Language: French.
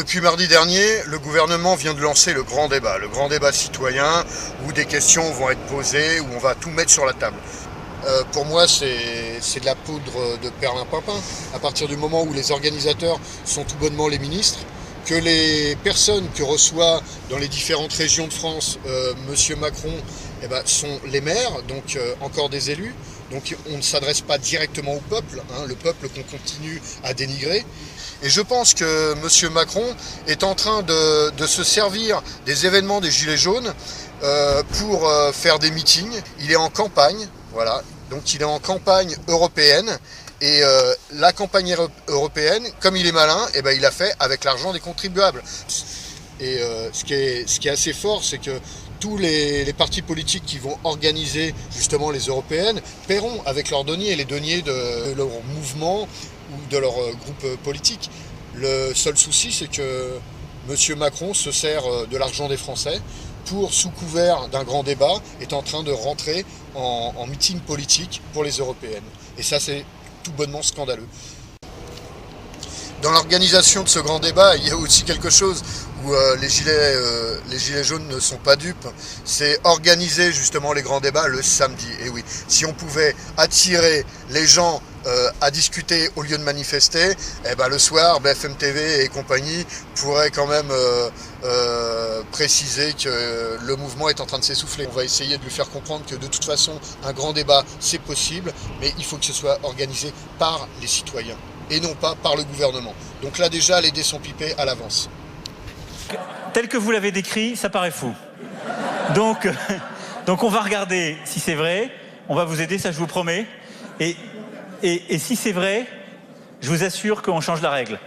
Depuis mardi dernier, le gouvernement vient de lancer le grand débat citoyen, où des questions vont être posées, où on va tout mettre sur la table. Pour moi, c'est de la poudre de perlimpinpin. À partir du moment où les organisateurs sont tout bonnement les ministres, que les personnes que reçoit dans les différentes régions de France Monsieur Macron sont les maires, donc encore des élus. Donc on ne s'adresse pas directement au peuple, le peuple qu'on continue à dénigrer. Et je pense que M. Macron est en train de se servir des événements des Gilets jaunes pour faire des meetings. Il est en campagne, voilà. Donc il est en campagne européenne. Et la campagne européenne, comme il est malin, il a fait avec l'argent des contribuables. Et ce qui est assez fort, c'est que tous les partis politiques qui vont organiser justement les européennes paieront avec leurs deniers, les deniers de leur mouvement ou de leur groupe politique. Le seul souci, c'est que M. Macron se sert de l'argent des Français pour, sous couvert d'un grand débat, est en train de rentrer en meeting politique pour les européennes. Et ça, c'est tout bonnement scandaleux. Dans l'organisation de ce grand débat, il y a aussi quelque chose où les gilets jaunes ne sont pas dupes, c'est organiser justement les grands débats le samedi. Et oui, si on pouvait attirer les gens à discuter au lieu de manifester, le soir, BFM TV et compagnie pourraient quand même préciser que le mouvement est en train de s'essouffler. On va essayer de lui faire comprendre que de toute façon, un grand débat, c'est possible, mais il faut que ce soit organisé par les citoyens et non pas par le gouvernement. Donc là déjà, les dés sont pipés à l'avance. Tel que vous l'avez décrit, ça paraît fou. Donc on va regarder si c'est vrai. On va vous aider, ça je vous promets. Et si c'est vrai, je vous assure qu'on change la règle.